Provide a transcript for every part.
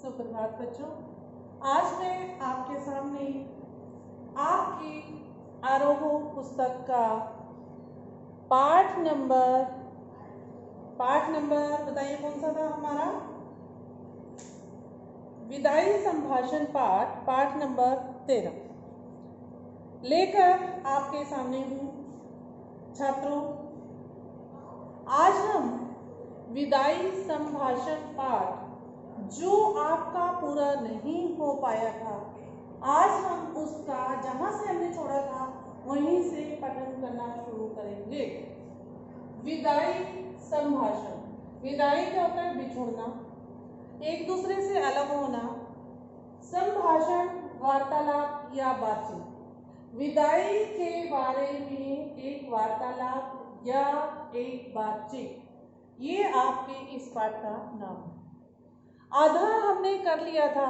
सुप्रभात बच्चों। आज मैं आपके सामने आपकी आरोहो पुस्तक का पाठ नंबर बताइए कौन सा था हमारा? विदाई संभाषण पाठ नंबर 13 लेकर आपके सामने हूँ। छात्रों, आज हम विदाई संभाषण पाठ जो आपका पूरा नहीं हो पाया था, आज हम उसका जहाँ से हमने छोड़ा था वहीं से पठन करना शुरू करेंगे। विदाई संभाषण, विदाई क्या होता है? बिछुड़ना, एक दूसरे से अलग होना। संभाषण वार्तालाप या बातचीत। विदाई के बारे में एक वार्तालाप या एक बातचीत, ये आपके इस पाठ का नाम है। आधा हमने कर लिया था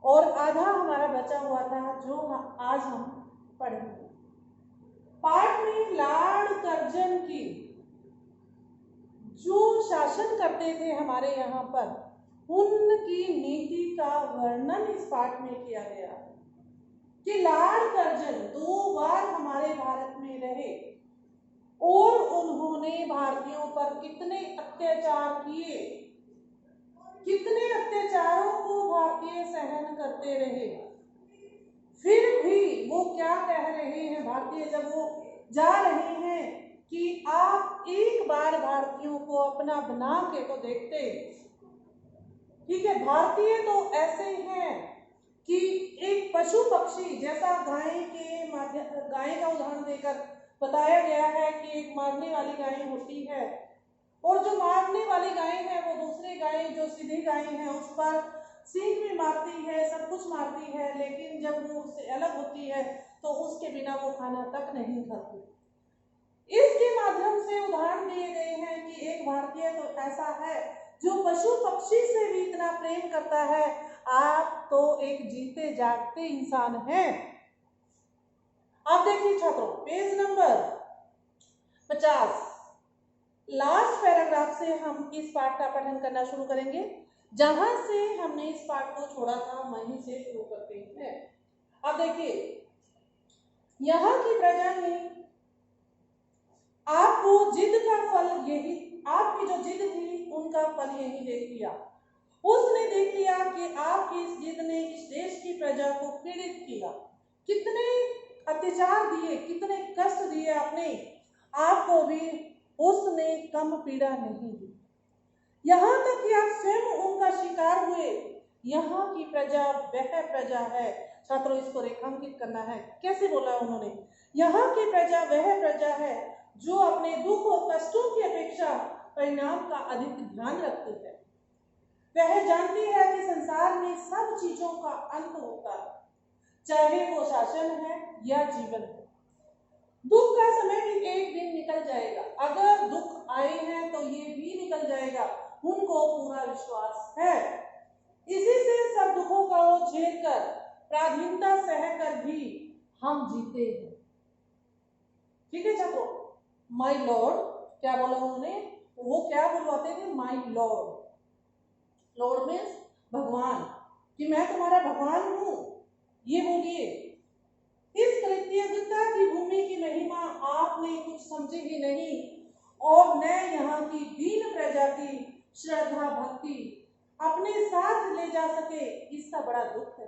और आधा हमारा बचा हुआ था जो आज हम पढ़ेंगे। पाठ में लार्ड कर्जन की जो शासन करते थे हमारे यहाँ पर, उनकी नीति का वर्णन इस पाठ में किया गया कि लार्ड कर्जन 2 बार हमारे भारत में रहे और उन्होंने भारतीयों पर कितने अत्याचार किए, कितने अत्याचारों को भारतीय सहन करते रहे। फिर भी वो क्या कह रहे हैं भारतीय, जब वो जा रहे हैं कि आप एक बार भारतीयों को अपना बना के तो देखते। ठीक है, भारतीय तो ऐसे हैं कि एक पशु पक्षी जैसा गाय का उदाहरण देकर बताया गया है कि एक मारने वाली गाय होती है और जो मारने वाली गाय है वो दूसरी गाय जो सीधी गाय है उस पर सींग भी मारती है, सब कुछ मारती है, लेकिन जब वो उससे अलग होती है तो उसके बिना वो खाना तक नहीं खाती। इसके माध्यम से उदाहरण दिए गए हैं कि एक भारतीय तो ऐसा है जो पशु पक्षी से भी इतना प्रेम करता है। आप तो एक जीते जागते इंसान हैं। अब देखिए छात्रों, पेज नंबर 50 लास्ट पैराग्राफ से हम इस पाठ का पठन करना शुरू करेंगे। जहां से हमने इस पाठ को छोड़ा था वहीं से शुरू करते हैं। अब देखिए, यहाँ की प्रजा ने आपको जिद का फल यही, आपकी जो जिद थी उनका फल यही देख लिया। उसने देख लिया कि आपकी इस जिद ने इस देश की प्रजा को पीड़ित किया, कितने अत्याचार दिए, कितने कष्ट दिए आपने, आपको भी उसने कम पीड़ा नहीं दी। यहाँ तक कि आप स्वयं उनका शिकार हुए। यहाँ की प्रजा वह प्रजा है, छात्रों इसको रेखांकित करना है। कैसे बोला उन्होंने? यहाँ की प्रजा वह प्रजा है जो अपने दुख और कष्टों की अपेक्षा परिणाम का अधिक ध्यान रखती है। वह जानती है कि संसार में सब चीजों का अंत होता है, चाहे वो शासन है या जीवन है। दुख का समय भी एक दिन निकल जाएगा, अगर दुख आए हैं तो ये भी निकल जाएगा, उनको पूरा विश्वास है। इसी से सब दुखों का वो झेल कर, पराधीनता सह कर भी हम जीते हैं। ठीक है छात्रों, माय लॉर्ड क्या बोला उन्होंने? वो क्या बुलवाते थे? My Lord. लॉर्ड मीन्स भगवान, कि मैं तुम्हारा भगवान हूं, ये बोलिए। इस कृतज्ञता की भूमि की महिमा आपने कुछ समझी ही नहीं और न यहाँ की दीन प्रजा की श्रद्धा भक्ति अपने साथ ले जा सके, इसका बड़ा दुख है।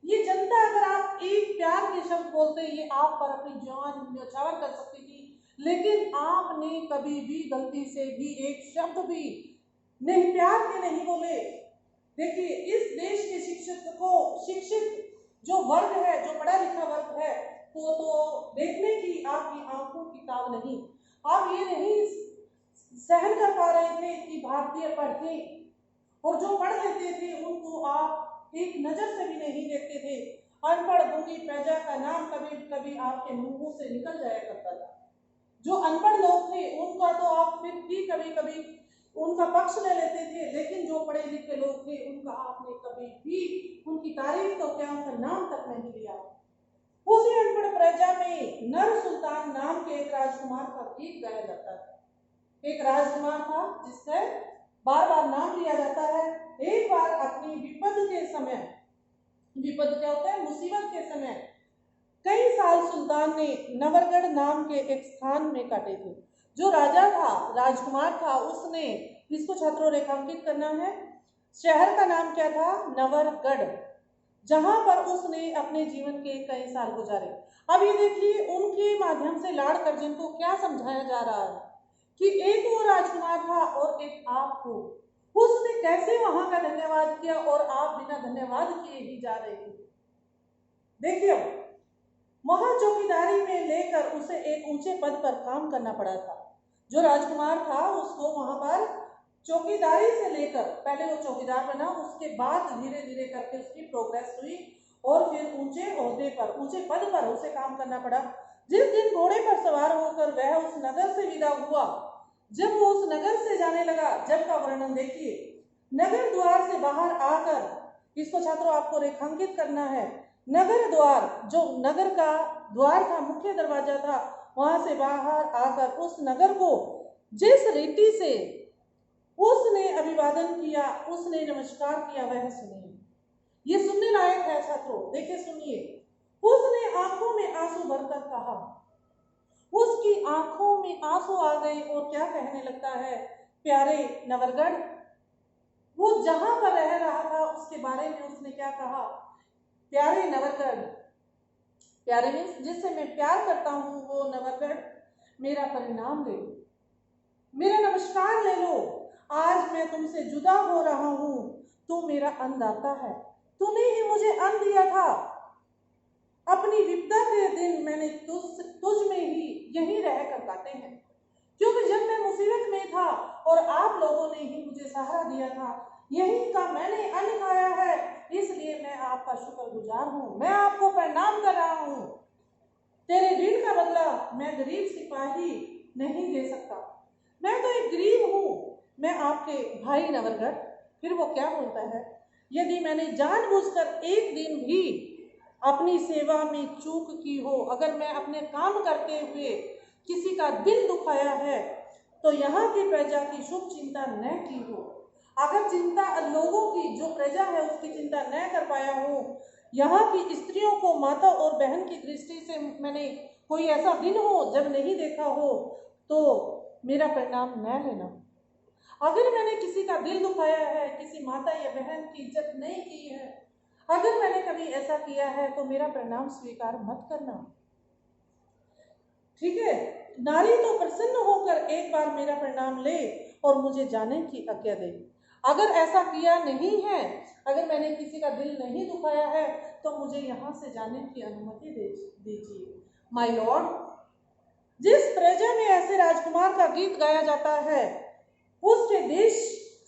ये जनता, अगर आप एक प्यार के शब्द बोलते, ये आप पर अपनी जान न्यौछावर कर सकती थी, लेकिन आपने कभी भी गलती से भी एक शब्द भी नहीं प्यार के नहीं बोले। देखिए, इस देश के शिक्षित जो वर्ग है, जो पढ़ा लिखा वर्ग है, वो तो देखने की आपकी आंखों की ताब नहीं। आप ये नहीं सहन कर पा रहे थे कि भारतीय पढ़ते, और जो पढ़ लेते थे उनको आप एक नजर से भी नहीं देखते थे। अनपढ़ गूंगी प्रजा का नाम कभी कभी आपके मुंहों से निकल जाया करता था। जो अनपढ़ लोग थे उनका तो आप फिर भी कभी कभी उनका पक्ष ले लेते थे, लेकिन जो पढ़े लिखे लोग थे उनका आपने कभी भी उनकी तारीफ तो क्या, उनका नाम तक नहीं लिया। उसी अनपढ़ प्रजा में नर सुल्तान नाम के एक राजकुमार का गीत गाया जाता है। एक राजकुमार था जिससे बार बार नाम लिया जाता है। एक बार अपनी के समय, विपद क्या होता है, मुसीबत के समय कई साल सुल्तान ने नवरगढ़ नाम के एक स्थान में काटे थे। जो राजा था, राजकुमार था, उसने, इसको छात्रों रेखांकित करना है, शहर का नाम क्या था, नवरगढ़, जहां पर उसने अपने जीवन के कई साल गुजारे। अब ये देखिए, उनके माध्यम से लॉर्ड कर्जन को क्या समझाया जा रहा है कि एक वो राजकुमार था और एक आप हो। उसने कैसे वहां का धन्यवाद किया और आप बिना धन्यवाद किए ही जा रहे हैं। देखिए, वहां चौकीदारी में लेकर उसे एक ऊंचे पद पर काम करना पड़ा था। जो राजकुमार था उसको वहां पर चौकीदारी से लेकर, पहले वो चौकीदार बना, उसके बाद धीरे धीरे करके उसकी प्रोग्रेस हुई और फिर ऊंचे ओहदे पर, ऊंचे पद पर उसे काम करना पड़ा। जिस दिन घोड़े पर सवार होकर वह उस नगर से विदा हुआ, जब वो उस नगर से जाने लगा, जब का वर्णन देखिए, नगर द्वार से बाहर आकर, इसको छात्रों आपको रेखांकित करना है, नगर द्वार, जो नगर का द्वार था, मुख्य दरवाजा था, वहां से बाहर आकर उस नगर को जिस रीति से उसने अभिवादन किया, उसने नमस्कार किया, वह सुनिए। ये सुनने लायक है छात्रों, देखिए सुनिए। उसने आंखों में आंसू भरकर कहा, उसकी आंखों में आंसू आ गए और क्या कहने लगता है, प्यारे नवरगढ़। वो जहां पर रह रहा था उसके बारे में उसने क्या कहा, प्यारे नवरगढ़, प्यारे मीन्स जिससे मैं प्यार करता हूं, वो नवरगढ़, मेरा परिणाम ले लो, मेरा नमस्कार ले लो। आज मैं तुमसे जुदा हो रहा हूं, तू मेरा अन्नदाता है, तूने ही मुझे अन्न दिया था। अपनी विपदा के दिन मैंने तुझ में ही यहीं रहकर काटे हैं, क्योंकि जब मैं मुसीबत में था और आप लोगों ने ही मुझे सहारा दिया था, यहीं का मैंने अन्न खाया है, इसलिए मैं आपका शुक्रगुजार हूं, मैं आपको प्रणाम कर रहा हूं। तेरे ऋण का बदला मैं गरीब सिपाही नहीं दे सकता, मैं तो एक गरीब हूं, मैं आपके भाई नवरगढ़। फिर वो क्या बोलता है, यदि मैंने जानबूझकर एक दिन भी अपनी सेवा में चूक की हो, अगर मैं अपने काम करते हुए किसी का दिल दुखाया है, तो यहाँ की प्रजा की शुभ चिंता न की हो, अगर चिंता लोगों की, जो प्रजा है उसकी चिंता न कर पाया हो, यहाँ की स्त्रियों को माता और बहन की दृष्टि से मैंने कोई ऐसा दिन हो जब नहीं देखा हो, तो मेरा परिणाम न लेना। अगर मैंने किसी का दिल दुखाया है, किसी माता या बहन की इज्जत नहीं की है, अगर मैंने कभी ऐसा किया है, तो मेरा परिणाम स्वीकार मत करना, ठीक है। नारी तो प्रसन्न होकर एक बार मेरा परिणाम ले और मुझे जाने की आज्ञा दे। अगर ऐसा किया नहीं है, अगर मैंने किसी का दिल नहीं दुखाया है, तो मुझे यहाँ से जाने की अनुमति दीजिए। माय लॉर्ड, जिस प्रजा में ऐसे राजकुमार का गीत गाया जाता है, उसके देश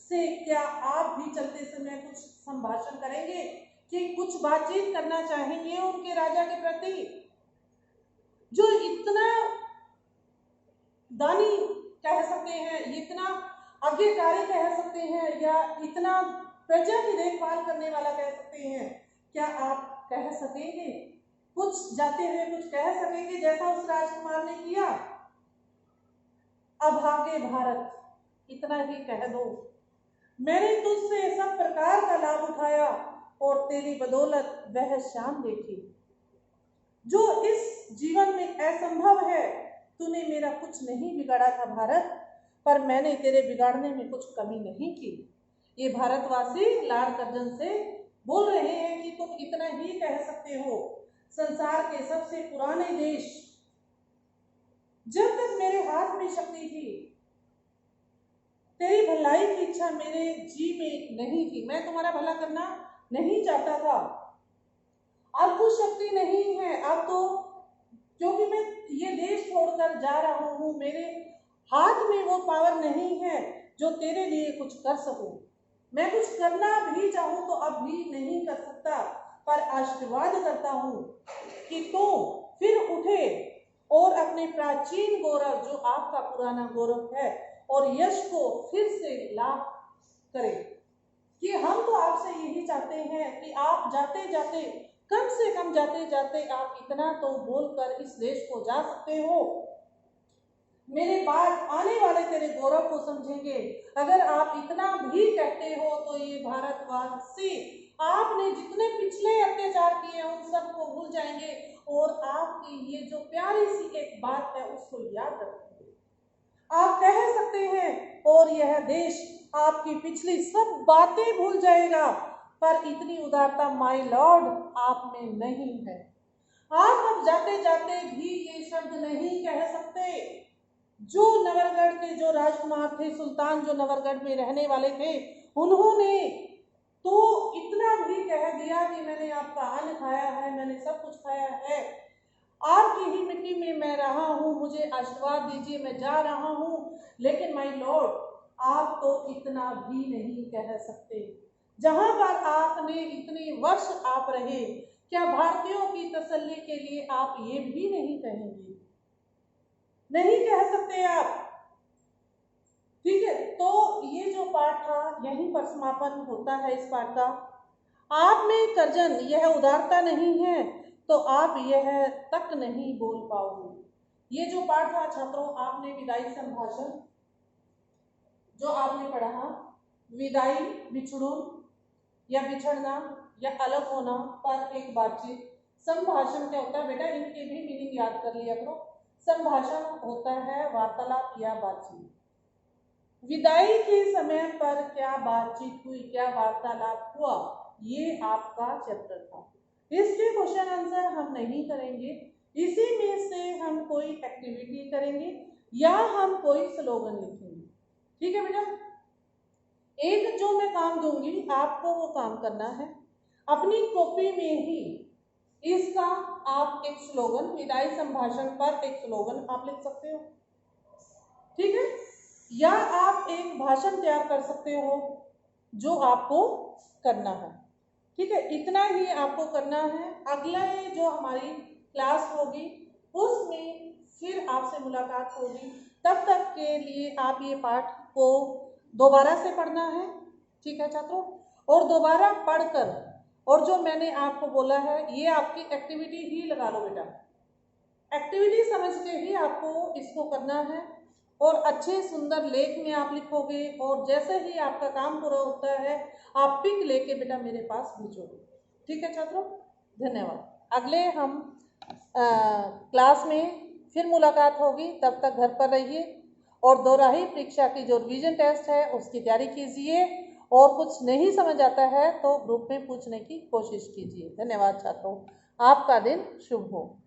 से क्या आप भी चलते समय कुछ संभाषण करेंगे कि कुछ बातचीत करना चाहेंगे उनके राजा के प्रति, जो इतना दानी कह सकते हैं, इतना आज्ञाकारी कह सकते हैं, या इतना प्रजा की देखभाल करने वाला कह सकते हैं, क्या आप कह सकेंगे कुछ, जाते हुए कुछ कह सकेंगे जैसा उस राजकुमार ने किया? अभागे भारत, इतना ही कह दो, मैंने तुझसे सब प्रकार का लाभ उठाया और तेरी बदौलत वह शान देखी जो इस जीवन में असंभव है। तूने मेरा कुछ नहीं बिगाड़ा था भारत, पर मैंने तेरे बिगाड़ने में कुछ कमी नहीं की। ये भारतवासी लॉर्ड कर्जन से बोल रहे हैं कि तुम इतना ही कह सकते हो, संसार के सबसे पुराने देश, जब तक मेरे हाथ में शक्ति थी, तेरी भलाई की इच्छा मेरे जी में नहीं थी, मैं तुम्हारा भला करना नहीं चाहता था। अब कुछ शक्ति नहीं है, अब तो क्योंकि मैं ये देश छोड़कर जा रहा हूँ, मेरे हाथ में वो पावर नहीं है जो तेरे लिए कुछ कर सकूं। मैं कुछ करना भी चाहूँ तो अब भी नहीं कर सकता, पर आशीर्वाद करता हूँ कि तू फिर उठे और अपने प्राचीन गौरव, जो आपका पुराना गौरव है, और यश को फिर से लाभ करे। कि हम तो आपसे यही चाहते हैं कि आप जाते जाते, कम से कम जाते जाते आप इतना तो बोलकर इस देश को जा सकते हो, मेरे बाद आने वाले तेरे गौरव को समझेंगे। अगर आप इतना भी कहते हो तो ये भारतवासी आपने जितने पिछले अत्याचार किए हैं उन सबको भूल जाएंगे और आपकी ये जो प्यारी सी एक बात है उसको याद रखेंगे। आप कह सकते हैं और यह देश आपकी पिछली सब बातें भूल जाएगा, पर इतनी उदारता माय लॉर्ड आप में नहीं है। आप अब जाते जाते भी ये शब्द नहीं कह सकते। जो नवरगढ़ के जो राजकुमार थे, सुल्तान जो नवरगढ़ में रहने वाले थे, उन्होंने तो इतना भी कह दिया कि मैंने आपका अन्न खाया है, मैंने सब कुछ खाया है, आपकी ही मिट्टी में मैं रहा हूं, मुझे आशीर्वाद दीजिए, मैं जा रहा हूं। लेकिन माय लॉर्ड आप तो इतना भी नहीं कह सकते। जहां पर आपने इतने वर्ष आप रहे, क्या भारतीयों की तसल्ली के लिए आप ये भी नहीं कहेंगे? नहीं कह सकते आप। ठीक है, तो ये जो पाठ था यहीं पर समापन होता है इस पाठ का। आप में कर्जन यह उदारता नहीं है तो आप यह तक नहीं बोल पाओगे। ये जो पाठ था छात्रों, आपने विदाई संभाषण जो आपने पढ़ा, विदाई, बिछड़न या बिछड़ना या अलग होना पर एक बातचीत। संभाषण क्या होता है बेटा, इनके भी मीनिंग याद कर लिया करो। संभाषण होता है वार्तालाप या बातचीत। विदाई के समय पर क्या बातचीत हुई, क्या वार्तालाप हुआ, ये आपका चैप्टर था। इसके क्वेश्चन आंसर हम नहीं करेंगे, इसी में से हम कोई एक्टिविटी करेंगे या हम कोई स्लोगन लिखेंगे। ठीक है बेटा, एक जो मैं काम दूंगी आपको वो काम करना है। अपनी कॉपी में ही इसका आप एक स्लोगन, विदाई संभाषण पर एक स्लोगन आप लिख सकते हो। ठीक है, या आप एक भाषण तैयार कर सकते हो जो आपको करना है। ठीक है, इतना ही आपको करना है। अगला जो हमारी क्लास होगी उसमें फिर आपसे मुलाकात होगी। तब तक के लिए आप ये पाठ को दोबारा से पढ़ना है। ठीक है छात्रों, और दोबारा पढ़कर और जो मैंने आपको बोला है ये आपकी एक्टिविटी ही लगा लो बेटा। एक्टिविटी समझ के ही आपको इसको करना है और अच्छे सुंदर लेख में आप लिखोगे और जैसे ही आपका काम पूरा होता है आप पिक लेके बेटा मेरे पास भेजोगे। ठीक है छात्रों, धन्यवाद। अगले हम क्लास में फिर मुलाकात होगी, तब तक घर पर रहिए और दोराही परीक्षा की जो रिवीजन टेस्ट है उसकी तैयारी कीजिए और कुछ नहीं समझ आता है तो ग्रुप में पूछने की कोशिश कीजिए। धन्यवाद छात्रों, आपका दिन शुभ हो।